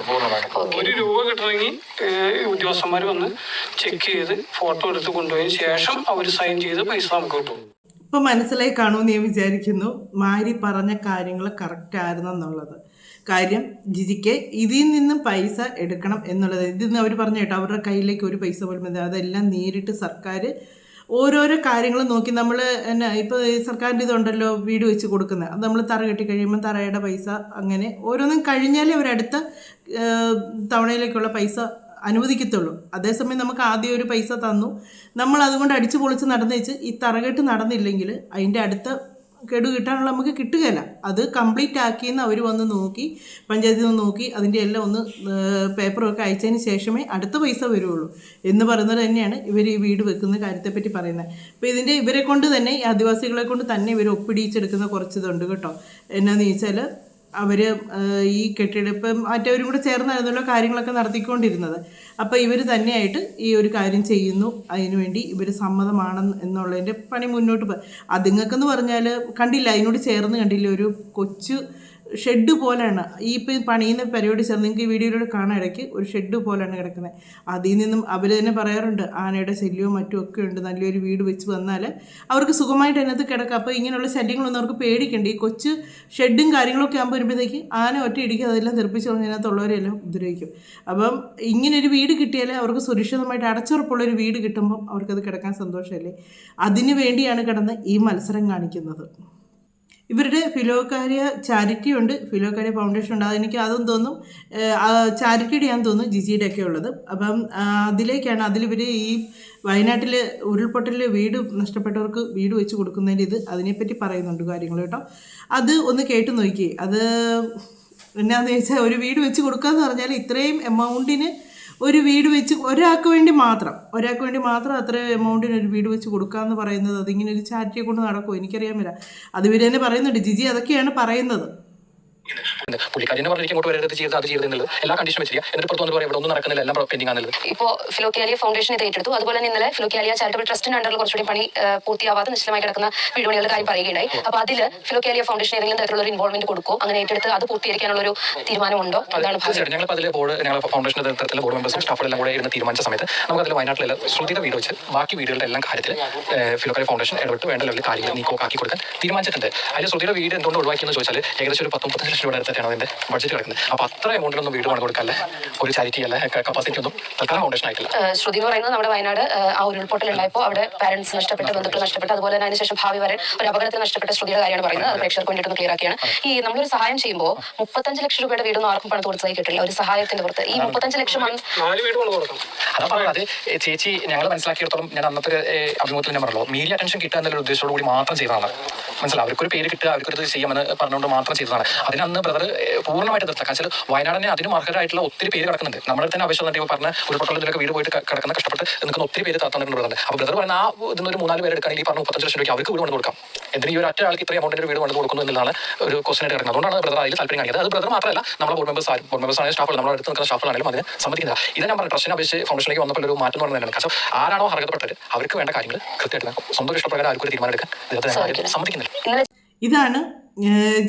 ₹1 കിട്ടണമെങ്കിൽ ഉദ്യോഗസ്ഥന്മാർ വന്ന് ചെക്ക് ചെയ്ത് ഫോട്ടോ എടുത്ത് കൊണ്ടുപോയതിന് ശേഷം അവർ സൈൻ ചെയ്ത് പൈസ നമുക്ക് കിട്ടും. ഇപ്പോൾ മനസ്സിലായി കാണുമെന്ന് ഞാൻ വിചാരിക്കുന്നു. മാരി പറഞ്ഞ കാര്യങ്ങൾ കറക്റ്റ് ആയിരുന്നെന്നുള്ളത്. കാര്യം ജിജിക്ക് ഇതിൽ നിന്നും പൈസ എടുക്കണം എന്നുള്ളത് ഇതിൽ നിന്ന് അവർ പറഞ്ഞു കേട്ടോ, അവരുടെ കയ്യിലേക്ക് ഒരു പൈസ പോലും മതി, അതെല്ലാം നേരിട്ട് സർക്കാർ ഓരോരോ കാര്യങ്ങൾ നോക്കി. നമ്മൾ എന്നാ ഇപ്പോൾ സർക്കാരിൻ്റെ ഇതുണ്ടല്ലോ വീട് വെച്ച് കൊടുക്കുന്നത്, അത് നമ്മൾ തറ കെട്ടി കഴിയുമ്പോൾ തറയുടെ പൈസ അങ്ങനെ ഓരോന്നും കഴിഞ്ഞാലേ അവരടുത്ത തവണയിലേക്കുള്ള പൈസ അനുവദിക്കത്തുള്ളൂ. അതേസമയം നമുക്ക് ആദ്യം ഒരു പൈസ തന്നു, നമ്മൾ അതുകൊണ്ട് അടിച്ചു പൊളിച്ച് നടന്നു വെച്ച് ഈ തറകെട്ട് നടന്നില്ലെങ്കിൽ അതിൻ്റെ അടുത്ത ഗഡു കിട്ടാനുള്ള നമുക്ക് കിട്ടുകയില്ല. അത് കംപ്ലീറ്റ് ആക്കിയെന്ന് അവർ വന്ന് നോക്കി, പഞ്ചായത്തിൽ നിന്ന് നോക്കി അതിൻ്റെ എല്ലാം ഒന്ന് പേപ്പറൊക്കെ അയച്ചതിന് ശേഷമേ അടുത്ത പൈസ വരുള്ളൂ എന്ന് പറയുന്നത് തന്നെയാണ് ഇവർ ഈ വീട് വെക്കുന്ന കാര്യത്തെപ്പറ്റി പറയുന്നത്. അപ്പോൾ ഇതിൻ്റെ ഇവരെ കൊണ്ട് തന്നെ, ഈ ആദിവാസികളെ കൊണ്ട് തന്നെ ഇവർ ഒപ്പിടിച്ചെടുക്കുന്ന കുറച്ചിതുണ്ട് കേട്ടോ. എന്നാന്ന് ചോദിച്ചാൽ അവർ ഈ കെട്ടിടപ്പം മറ്റവരും കൂടെ ചേർന്നായിരുന്നല്ലോ കാര്യങ്ങളൊക്കെ നടത്തിക്കൊണ്ടിരുന്നത്. അപ്പോൾ ഇവർ തന്നെയായിട്ട് ഈ ഒരു കാര്യം ചെയ്യുന്നു, അതിനുവേണ്ടി ഇവർ സമ്മതമാണ് എന്നുള്ളതിൻ്റെ പണി മുന്നോട്ട് അതുങ്ങൾക്കെന്ന് പറഞ്ഞാൽ കണ്ടില്ല, അതിനോട് ചേർന്ന് കണ്ടില്ല ഒരു കൊച്ചു ഷെഡ് പോലെയാണ് ഈ ഇപ്പം പണിയുന്ന പരിപാടി ചേർന്ന് നിങ്ങൾക്ക് ഈ വീഡിയോയിലൂടെ കാണാൻ ഇടയ്ക്ക് ഒരു ഷെഡ് പോലെയാണ് കിടക്കുന്നത്. അതിൽ നിന്നും അവർ തന്നെ പറയാറുണ്ട് ആനയുടെ ശല്യവും മറ്റും ഒക്കെ ഉണ്ട്, നല്ലൊരു വീട് വെച്ച് വന്നാൽ അവർക്ക് സുഖമായിട്ട് അതിനകത്ത് കിടക്കാം. അപ്പോൾ ഇങ്ങനെയുള്ള ശല്യങ്ങളൊന്നും അവർക്ക് പേടിക്കണ്ട. ഈ കൊച്ചു ഷെഡും കാര്യങ്ങളൊക്കെ ആകുമ്പോൾ വരുമ്പോഴത്തേക്ക് ആന ഒറ്റ ഇടിക്കുക അതെല്ലാം തെറിപ്പിച്ച് അതിനകത്തുള്ളവരെല്ലാം ഉപദ്രവിക്കും. അപ്പം ഇങ്ങനൊരു വീട് കിട്ടിയാൽ അവർക്ക് സുരക്ഷിതമായിട്ട് അടച്ചുറപ്പുള്ളൊരു വീട് കിട്ടുമ്പം അവർക്കത് കിടക്കാൻ സന്തോഷമല്ലേ. അതിന് വേണ്ടിയാണ് കിടന്ന് ഈ മത്സരം കാണിക്കുന്നത്. ഇവരുടെ ഫിലോകാരിയ ചാരിറ്റി ഉണ്ട്, ഫിലോകാരിയ ഫൗണ്ടേഷൻ ഉണ്ട്. അതെനിക്ക് അതും തോന്നും ചാരിറ്റിയുടെ ആണെന്ന് തോന്നുന്നു ജിജിയുടെ ഒക്കെ ഉള്ളത്. അപ്പം അതിലേക്കാണ് അതിലിവർ ഈ വയനാട്ടിൽ ഉരുൾപൊട്ടലിൽ വീട് നഷ്ടപ്പെട്ടവർക്ക് വീട് വെച്ച് കൊടുക്കുന്നതിൻ്റെ അതിനെപ്പറ്റി പറയുന്നുണ്ട് കാര്യങ്ങൾ കേട്ടോ. അത് ഒന്ന് കേട്ട് നോക്കിയേ. അത് എന്നാന്ന് ചോദിച്ചാൽ ഒരു വീട് വെച്ച് കൊടുക്കുക എന്ന് പറഞ്ഞാൽ ഇത്രയും എമൗണ്ടിന് ഒരു വീട് വെച്ച് ഒരാൾക്ക് വേണ്ടി മാത്രം അത്ര എമൗണ്ടിന് ഒരു വീട് വെച്ച് കൊടുക്കുക എന്ന് പറയുന്നത് അതിങ്ങനെ ഒരു ചാരിറ്റിയെ കൊണ്ട് നടക്കുമോ എനിക്കറിയാൻ പറ്റില്ല. അത് ഇവർ തന്നെ പറയുന്നുണ്ട്, ജിജി അതൊക്കെയാണ് പറയുന്നത്. പുള്ളിക്കാരിനെ പറഞ്ഞിട്ട് ഇങ്ങോട്ട് വരരുത് ചെയ്ത് അത് ചെയ്തെന്നുള്ളത് എല്ലാ കണ്ടീഷൻ വെച്ചിരിക്കുക. എന്നിട്ട് പുറത്ത് വന്നിട്ട് പറയാം ഇവിടെ ഒന്നും നടക്കുന്നില്ല, എല്ലാം പെൻഡിംഗ് ആണുള്ളത്. ഇപ്പോൾ ഫിലോക്കാലിയ ഫൗണ്ടേഷൻ ഇത് ഏറ്റെടുത്തു. അതുപോലെ തന്നെ ഇന്നലെ ഫിലോക്കാലിയ ചാരിറ്റബിൾ ട്രസ്റ്റിന്റെ അണ്ടറിൽ കുറച്ചുകൂടി പണി പൂർത്തിയാവാതെ നിശ്ചലമായി കിടക്കുന്ന വീടുപണികളുടെ കാര്യം പറയുകയുണ്ടായി. അപ്പോൾ അതിൽ ഫിലോക്കാലിയ ഫൗണ്ടേഷൻ ഏതെങ്കിലും തരത്തിലുള്ള ഒരു ഇൻവോൾവ്മെന്റ് കൊടുക്കും, അങ്ങനെ ഏറ്റെടുത്ത് അത് പൂർത്തീകരിക്കാനുള്ള ഒരു തീരുമാനമുണ്ടോ? എന്താണ് ഞങ്ങൾ അതിൽ ബോർഡ് ഞങ്ങൾ ഫൗണ്ടേഷന്റെ തരത്തിലുള്ള ബോർഡ് മെമ്പേഴ്സും സ്റ്റാഫുകളെല്ലാം കൂടെ ഇരുന്ന് തീരുമാനിച്ച സമയത്ത് നമുക്ക് അതിൽ വയനാട്ടിലെ ശ്രുതിയുടെ വീട് വെച്ച് ബാക്കി വീടുകളുടെ എല്ലാം കാര്യത്തിൽ ഫിലോക്കാലിയ ഫൗണ്ടേഷൻ ഇടപെട്ട് വേണ്ട ലെവലിൽ കാര്യങ്ങൾ നീക്കോക്കാക്കി കൊടുക്കാൻ തീരുമാനിച്ചിട്ടുണ്ട്. അതിൽ ശ്രുതിയുടെ വീട് എന്തുകൊണ്ട് ഒഴിവാക്കിയെന്ന് ചോദിച്ചാൽ ഏകദേശം ഒരു 10-35 ലക്ഷം രൂപ അടുത്താണ് അതിന്റെ ബഡ്ജറ്റ് കിടക്കുന്നത്. അപ്പോൾ അത്ര എമൗണ്ടിലൊന്നും വീട് പണം കൊടുക്കാല്ലേ ഒരു ചാരിറ്റി അല്ല കപ്പാസിറ്റി ഒന്നും തൽക്കാലം ഫൗണ്ടേഷൻ ആയിട്ടില്ല. ശ്രുതി എന്ന് പറയുന്നത് നമ്മുടെ വയനാട് ആ ഉരുൾപൊട്ടൽ ഉണ്ടായപ്പോൾ അവിടെ പാരന്റ്സ് നഷ്ടപ്പെട്ട്, ബന്ധുക്കൾ നഷ്ടപ്പെട്ട്, അതുപോലെ തന്നെ അതിനുശേഷം ഭാവി വരെ ഒരു അപകടത്തിൽ നഷ്ടപ്പെട്ട ശ്രുതിയുടെ കാര്യമാണ് പറയുന്നത്. അത് പ്രേക്ഷകർക്ക് വേണ്ടിയിട്ട് ക്ലിയർ ആക്കിയാണ്. ഈ നമ്മളൊരു സഹായം ചെയ്യുമ്പോൾ 35 ലക്ഷം രൂപയുടെ വീടൊന്നും ആർക്കും പണം കൊടുത്തതായി കിട്ടില്ല. ഒരു സഹായത്തിന്റെ പുറത്ത് ഈ 35 ലക്ഷം അതാ പറഞ്ഞത്. അത് ചേച്ചി ഞങ്ങൾ മനസ്സിലാക്കിയിടത്തോളം ഞാൻ അന്നത്തെ അഭിമുഖത്തിൽ ഞാൻ പറഞ്ഞല്ലോ മീഡിയ അറ്റൻഷൻ കിട്ടുക എന്നുള്ള ഉദ്ദേശത്തോടു കൂടി മാത്രം ചെയ്തതാണ്. മനസ്സിലാവും, അവർക്കൊരു പേര് കിട്ടുക, അവർക്കൊരു ചെയ്യാമെന്ന് പറഞ്ഞുകൊണ്ട് മാത്രം ചെയ്തതാണ്. അതിനന്ന് ബ്രദർ പൂർണ്ണമായിട്ട് നിർത്താൻ വെച്ചാൽ വയനാടിനെ അതിന് അർഹരായിട്ടുള്ള ഒത്തിരി പേര് കിടക്കുന്നുണ്ട്. നമ്മുടെ തന്നെ ആവശ്യം പറഞ്ഞ ഉരുൾപൊട്ടലിലൊക്കെ വീട് പോയിട്ട് കിടക്കുന്ന കഷ്ടപ്പെട്ട് നിൽക്കുന്ന ഒത്തിരി പേര് തന്നിട്ടുണ്ട്. അപ്പോൾ ബ്രദർ പറഞ്ഞ ആ ഇതിനൊരു 3-4 പേര് എടുക്കുകയാണെങ്കിൽ ഈ പറഞ്ഞ 35 ലക്ഷം രൂപ അവർക്ക് വീട് കൊണ്ട് കൊടുക്കാം. എന്തിന് ഈ ഒരു ഒറ്റ ആൾക്ക് ഇത്രയും എമൗണ്ടിന്റെ വീട് കൊണ്ട് കൊടുക്കുന്നു എന്നുള്ളതാണ് ഒരു ക്വസ്റ്റൻ ആയിട്ട് കിടക്കുന്നത്. അതുകൊണ്ടാണ് ബ്രദർ അതിൽ താല്പര്യം കാണിക്കുന്നത്. അത് ബ്രദർ മാത്രമല്ല നമ്മുടെ ബോർഡ് മെമ്പേഴ്സ് ആണെങ്കിലും സ്റ്റാഫുകൾ നമ്മുടെ അടുത്ത് നിൽക്കുന്ന സ്റ്റാഫുകളാണെങ്കിലും അതിനെ സമ്മതിക്കുന്നില്ല. ഇത് ഞാൻ പറഞ്ഞ ട്രസ്റ്റിനെ അപേക്ഷിച്ച് ഫൗണ്ടേഷനിലേക്ക് വന്നപ്പോൾ ഒരു മാറ്റം എന്ന് പറയുന്നത് കാരണം ആരാണോ അർഹതപ്പെട്ടത് അവർക്ക് വേണ്ട കാര്യങ്ങൾ കൃത്യമായിട്ട് സ്വന്തം ഇഷ്ടപ്രകാരം ആർക്കും ഒരു തീരുമാനം എടുക്കാൻ സമ്മതിക്കുന്നില്ല. ഇതാണ്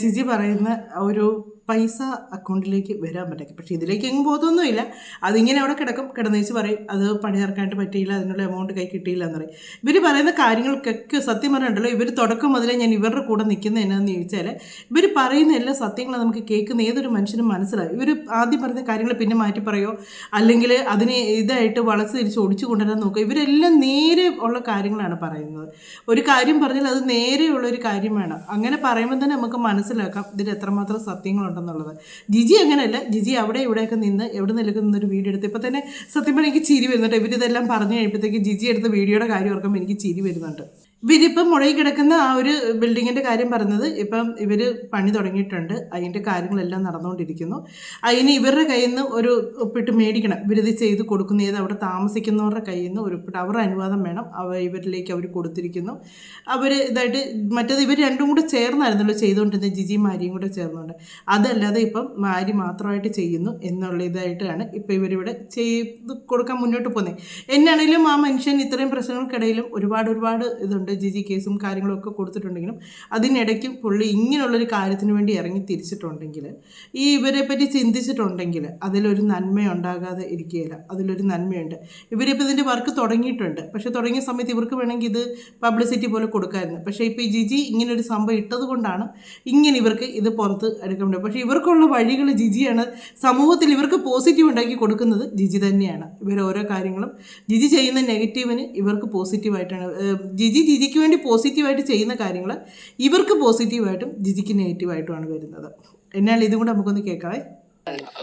ജിജി പറയുന്ന ഒരു പൈസ അക്കൗണ്ടിലേക്ക് വരാൻ പറ്റും. പക്ഷേ ഇതിലേക്ക് എങ്ങും ബോധമൊന്നുമില്ല. അതിങ്ങനെ അവിടെ കിടന്ന് വെച്ച് പറയും അത് പണി ഇറക്കാനായിട്ട് പറ്റിയില്ല, അതിനുള്ള എമൗണ്ട് കൈ കിട്ടിയില്ല എന്ന് പറയും. ഇവർ പറയുന്ന കാര്യങ്ങൾക്കൊക്കെ സത്യം പറഞ്ഞിട്ടുണ്ടല്ലോ. ഇവർ തുടക്കം മുതലേ ഞാൻ ഇവരുടെ കൂടെ നിൽക്കുന്നത് എന്നാന്ന് ചോദിച്ചാൽ ഇവർ പറയുന്ന എല്ലാ സത്യങ്ങളും നമുക്ക് കേൾക്കുന്ന ഏതൊരു മനുഷ്യനും മനസ്സിലാവും. ഇവർ ആദ്യം പറയുന്ന കാര്യങ്ങൾ പിന്നെ മാറ്റി പറയുമോ അല്ലെങ്കിൽ അതിനെ ഇതായിട്ട് വളച്ച് തിരിച്ച് ഒടിച്ചു കൊണ്ടുവരാൻ നോക്കുക. ഇവരെല്ലാം നേരെ ഉള്ള കാര്യങ്ങളാണ് പറയുന്നത്. ഒരു കാര്യം പറഞ്ഞാൽ അത് നേരെയുള്ളൊരു കാര്യമാണ്. അങ്ങനെ പറയുമ്പോൾ തന്നെ നമുക്ക് മനസ്സിലാക്കാം ഇതിൽ എത്രമാത്രം സത്യങ്ങളുണ്ടെന്നുള്ളത്. ജിജി അങ്ങനെയല്ല. ജിജി അവിടെ ഇവിടെയൊക്കെ നിന്ന് എവിടെ നിലക്ക് നിന്നൊരു വീഡിയോ എടുത്ത് ഇപ്പം തന്നെ സത്യം പറഞ്ഞാൽ എനിക്ക് ചിരി വരുന്നുണ്ട്. ഇവരിതെല്ലാം പറഞ്ഞു കഴിയുമ്പോഴത്തേക്ക് ജിജി എടുത്ത വീഡിയോയുടെ കാര്യം ഓർക്കുമ്പോൾ എനിക്ക് ചിരി വരുന്നുണ്ട്. ഇവരിപ്പം മുടങ്ങി കിടക്കുന്ന ആ ഒരു ബിൽഡിങ്ങിൻ്റെ കാര്യം പറഞ്ഞത് ഇപ്പം ഇവർ പണി തുടങ്ങിയിട്ടുണ്ട്, അതിൻ്റെ കാര്യങ്ങളെല്ലാം നടന്നുകൊണ്ടിരിക്കുന്നു. അതിന് ഇവരുടെ കയ്യിൽ നിന്ന് ഒരു ഒപ്പിട്ട് മേടിക്കണം, ഇവരിത് ചെയ്ത് കൊടുക്കുന്നത് അവിടെ താമസിക്കുന്നവരുടെ കയ്യിൽ നിന്ന് ഒരു ഒപ്പിട്ട് അവരുടെ അനുവാദം വേണം. ഇവരിലേക്ക് അവർ കൊടുത്തിരിക്കുന്നു. അവർ ഇതായിട്ട് മറ്റേത് ഇവർ രണ്ടും കൂടെ ചേർന്നായിരുന്നല്ലോ ചെയ്തുകൊണ്ടിരുന്നത്, ജിജി മാരിയും കൂടെ ചേർന്നുകൊണ്ട്. അതല്ലാതെ ഇപ്പം മാരി മാത്രമായിട്ട് ചെയ്യുന്നു എന്നുള്ള ഇതായിട്ടാണ് ഇപ്പം ഇവരിവിടെ ചെയ്ത് കൊടുക്കാൻ മുന്നോട്ട് പോകുന്നത്. എന്നാണെങ്കിലും ആ മനുഷ്യൻ ഇത്രയും പ്രശ്നങ്ങൾക്കിടയിലും ഒരുപാട് ഇതുണ്ട്, ജിജി കേസും കാര്യങ്ങളൊക്കെ കൊടുത്തിട്ടുണ്ടെങ്കിലും അതിനിടയ്ക്കും പുള്ളി ഇങ്ങനെയുള്ളൊരു കാര്യത്തിന് വേണ്ടി ഇറങ്ങി തിരിച്ചിട്ടുണ്ടെങ്കിൽ, ഈ ഇവരെ പറ്റി ചിന്തിച്ചിട്ടുണ്ടെങ്കിൽ അതിലൊരു നന്മ ഉണ്ടാകാതെ ഇരിക്കുകയില്ല. അതിലൊരു നന്മയുണ്ട്. ഇവരിപ്പോൾ ഇതിൻ്റെ വർക്ക് തുടങ്ങിയിട്ടുണ്ട്. പക്ഷേ തുടങ്ങിയ സമയത്ത് ഇവർക്ക് വേണമെങ്കിൽ ഇത് പബ്ലിസിറ്റി പോലെ കൊടുക്കാമായിരുന്നു. പക്ഷേ ഇപ്പോൾ ഈ ജിജി ഇങ്ങനൊരു സംഭവം ഇട്ടത് കൊണ്ടാണ് ഇങ്ങനെ ഇവർക്ക് ഇത് പുറത്ത് എടുക്കാൻ പറ്റും. പക്ഷേ ഇവർക്കുള്ള വഴികൾ ജിജിയാണ്. സമൂഹത്തിൽ ഇവർക്ക് പോസിറ്റീവ് ഉണ്ടാക്കി കൊടുക്കുന്നത് ജിജി തന്നെയാണ്. ഇവർ ഓരോ കാര്യങ്ങളും ജിജി ചെയ്യുന്ന നെഗറ്റീവിന് ഇവർക്ക് പോസിറ്റീവായിട്ടാണ്. ജിജിക്ക് വേണ്ടി പോസിറ്റീവായിട്ട് ചെയ്യുന്ന കാര്യങ്ങൾ ഇവർക്ക് പോസിറ്റീവായിട്ടും ജിജിക്ക് നെഗറ്റീവായിട്ടുമാണ് വരുന്നത്. എന്നാൽ ഇതും കൂടെ നമുക്കൊന്ന് കേൾക്കാവേ.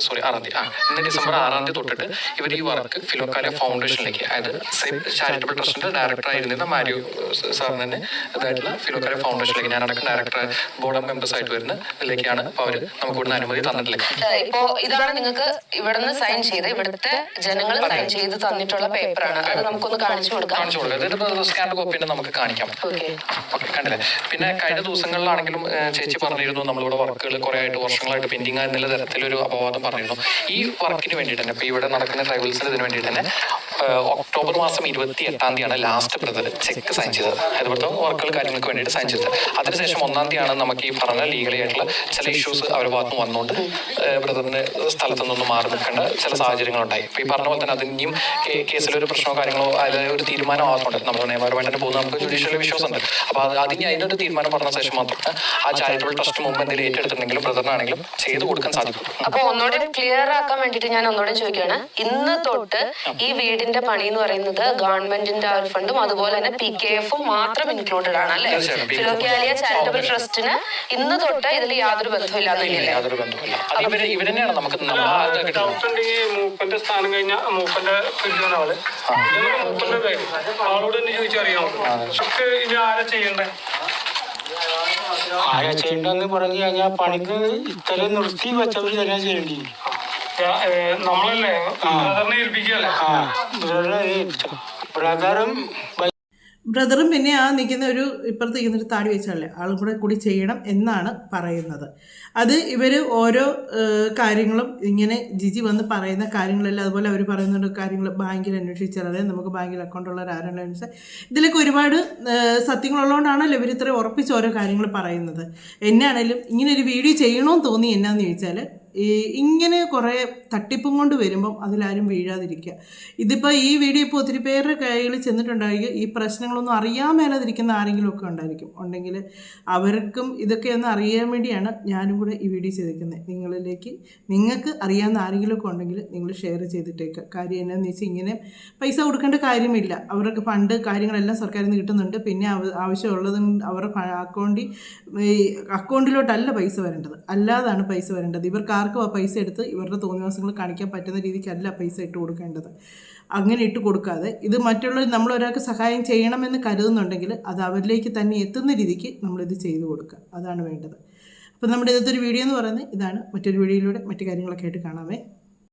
സോറി 6-ാം തീയതി ഇന്ന് ഡിസംബർ 6-ാം തീയതി തൊട്ടിട്ട് ഇവർ ഈ വർക്ക് ഫിലോക്കാലിയ ഫൗണ്ടേഷനിലേക്ക്, അതായത് ചാരിറ്റബിൾ ട്രസ്റ്റിന്റെ ഡയറക്ടർ ആയിരുന്ന മാരിയോ സാറിന് തന്നെ ഇതായിട്ടുള്ള ഫിലോക്കാലിയ ഫൗണ്ടേഷനിലേക്ക് ഞാനടക്കം ഡയറക്ടർ ബോർഡ് ഓഫ് മെമ്പേഴ്സ് ആയിട്ട് വരുന്ന ഇതിലേക്കാണ് ഇപ്പോൾ അവർ നമുക്ക് ഇവിടുന്ന് അനുമതി തന്നിട്ടില്ല. ഇപ്പോ ഇതാണ് നിങ്ങൾക്ക് ഇവിടുന്ന് സൈൻ ചെയ്ത് ഇവിടുത്തെ ജനങ്ങൾ സൈൻ ചെയ്ത് തന്നിട്ടുള്ള പേപ്പറാണ്. അത് നമുക്കൊന്ന് കാണിച്ചു കൊടുക്കാം. ഇതിന്റെ സ്കാൻഡ് കോപ്പി നമുക്ക് കാണിക്കാം. കണ്ടില്ലേ? പിന്നെ കഴിഞ്ഞ ദിവസങ്ങളിലാണെങ്കിലും ചേച്ചി പറഞ്ഞിരുന്നു നമ്മളിവിടെ വർക്കുകൾ കുറെ ആയിട്ട് വർഷങ്ങളായിട്ട് പെൻഡിങ് ആയിരുന്നില്ല തരത്തിലൊരു അപവാദം പറഞ്ഞിരുന്നു. ഈ വർക്കിന് വേണ്ടിയിട്ട് തന്നെ ഇപ്പൊ ഇവിടെ നടക്കുന്ന ട്രൈബൽസിന് ഇതിന് വേണ്ടിയിട്ട് തന്നെ ഒക്ടോബർ മാസം 28-ാം തീയതിയാണ് ലാസ്റ്റ് ബ്രദർ ചെക്ക് സൈൻ ചെയ്തത്. അതുപോലത്തെ വർക്കുകൾ കാര്യങ്ങൾക്ക് വേണ്ടിയിട്ട് സൈൻ ചെയ്തത്. അതിനുശേഷം 1-ാം തീയതിയാണ് നമുക്ക് ഈ പറഞ്ഞ ലീഗലി ആയിട്ടുള്ള ചില ഇഷ്യൂസ് അവരുടെ ഭാഗത്ത് നിന്ന് വന്നുകൊണ്ട് ബ്രദറിന്റെ സ്ഥലത്തു നിന്നൊന്ന് മാറി നിൽക്കേണ്ട ചില സാഹചര്യങ്ങളുണ്ടായി. ഇപ്പൊ ഈ പറഞ്ഞ പോലെ തന്നെ അതിനും കേസിലൊരു പ്രശ്നമോ കാര്യങ്ങളോ അതായത് ഒരു തീരുമാനം ആവുന്നുണ്ട്. നമ്മൾ നിയമപരമായിട്ട് തന്നെ പോകുന്ന നമുക്ക് ജുഡീഷ്യൽ വിശ്വാസം ഉണ്ട്. അപ്പൊ അതിനൊരു തീരുമാനം പറഞ്ഞ ശേഷം മാത്രമേ ആ ചാരിറ്റബിൾ ട്രസ്റ്റ് മുമ്പ് എന്തെങ്കിലും ഏറ്റെടുത്തിട്ടുണ്ടെങ്കിലും ബ്രദറിനാണെങ്കിലും ചെയ്ത് കൊടുക്കാൻ സാധിക്കും. അപ്പൊ ഒന്നുകൂടെ ക്ലിയർ ആക്കാൻ വേണ്ടിട്ട് ഞാൻ ഒന്നുകൂടെ ചോദിക്കുകയാണ്, ഇന്ന് തൊട്ട് ഈ വീടിന്റെ പണി എന്ന് പറയുന്നത് ഗവൺമെന്റിന്റെ ആ ഒരു ഫണ്ടും അതുപോലെ തന്നെ PKF മാത്രം ഇൻക്ലൂഡഡ് ആണ് അല്ലെ? ഫിലോക്കാലിയ ചാരിറ്റബിൾ ട്രസ്റ്റിന് ഇന്ന് തൊട്ട് ഇതിൽ യാതൊരു ബന്ധമില്ലാന്നില്ലേ? ഇവരെന്നെയാണ് നമുക്ക് മൂപ്പന്റെ സ്ഥാനം കഴിഞ്ഞ മൂപ്പന്റെ ആള് ആളോട് തന്നെ ചോദിച്ചറിയാമോ ഇനി ആരാ ചെയ്യണ്ടേ? ആരാ ചെയ്യണ്ടെന്ന് പറഞ്ഞു കഴിഞ്ഞാൽ പണിക്ക് ഇത്രയും നിർത്തി വെച്ചവർ തന്നെ ചെയ്യേണ്ടി. നമ്മളല്ലേ ബ്രദറിനെ ഏൽപ്പിക്കല്ലേ? ബ്രദറും പിന്നെ ആ നിൽക്കുന്ന ഒരു ഇപ്പുറത്ത് നിൽക്കുന്നൊരു താടി വെച്ചാലേ ആളും കൂടി ചെയ്യണം എന്നാണ് പറയുന്നത്. അത് ഇവർ ഓരോ കാര്യങ്ങളും ഇങ്ങനെ ജിജി വന്ന് പറയുന്ന കാര്യങ്ങളെല്ലാം അതുപോലെ അവർ പറയുന്ന കാര്യങ്ങൾ ബാങ്കിൽ അന്വേഷിച്ചാൽ അതായത് നമുക്ക് ബാങ്കിൽ അക്കൗണ്ടുള്ളവർ ആരാണെന്ന് അന്വേഷിച്ചാൽ ഇതിലൊക്കെ ഒരുപാട് സത്യങ്ങളുള്ളതുകൊണ്ടാണല്ലോ ഇവർ ഇത്രയും ഉറപ്പിച്ച് ഓരോ കാര്യങ്ങൾ പറയുന്നത്. എന്നാണേലും ഇങ്ങനെ ഒരു വീഡിയോ ചെയ്യണമെന്ന് തോന്നി എന്നാന്ന് ചോദിച്ചാൽ ഇങ്ങനെ കുറേ തട്ടിപ്പും കൊണ്ട് വരുമ്പം അതിലാരും വീഴാതിരിക്കുക. ഇതിപ്പോൾ ഈ വീഡിയോ ഇപ്പോൾ ഒത്തിരി പേരുടെ കയ്യിൽ ചെന്നിട്ടുണ്ടായിരിക്കും. ഈ പ്രശ്നങ്ങളൊന്നും അറിയാൻ മേലാതിരിക്കുന്ന ആരെങ്കിലുമൊക്കെ ഉണ്ടായിരിക്കും. ഉണ്ടെങ്കിൽ അവർക്കും ഇതൊക്കെ ഒന്ന് അറിയാൻ വേണ്ടിയാണ് ഞാനും കൂടെ ഈ വീഡിയോ ചെയ്തിരിക്കുന്നത്. നിങ്ങൾക്ക് അറിയാവുന്ന ആരെങ്കിലുമൊക്കെ ഉണ്ടെങ്കിൽ നിങ്ങൾ ഷെയർ ചെയ്തിട്ടേക്കുക. കാര്യം എന്നാന്ന് വെച്ചാൽ ഇങ്ങനെ പൈസ കൊടുക്കേണ്ട കാര്യമില്ല. അവർക്ക് ഫണ്ട് കാര്യങ്ങളെല്ലാം സർക്കാരിൽ നിന്ന് കിട്ടുന്നുണ്ട്. പിന്നെ ആവശ്യമുള്ളത് അവരുടെ അക്കൗണ്ടിലോട്ടല്ല പൈസ വരേണ്ടത്, അല്ലാതാണ് പൈസ വരേണ്ടത്. ഇവർക്ക് ആർക്കും ആ പൈസ എടുത്ത് ഇവരുടെ തോന്നിവാസങ്ങൾ കാണിക്കാൻ പറ്റുന്ന രീതിക്കല്ല പൈസ ഇട്ട് കൊടുക്കേണ്ടത്. അങ്ങനെ ഇട്ട് കൊടുക്കാതെ ഇത് മറ്റുള്ള നമ്മളൊരാൾക്ക് സഹായം ചെയ്യണമെന്ന് കരുതുന്നുണ്ടെങ്കിൽ അത് അവരിലേക്ക് തന്നെ എത്തുന്ന രീതിക്ക് നമ്മളിത് ചെയ്തു കൊടുക്കുക. അതാണ് വേണ്ടത്. അപ്പോൾ നമ്മുടെ ഇന്നത്തെ ഒരു വീഡിയോ എന്ന് പറയുന്നത് ഇതാണ്. മറ്റൊരു വീഡിയോയിലൂടെ മറ്റു കാര്യങ്ങളൊക്കെ ആയിട്ട് കാണാമേ.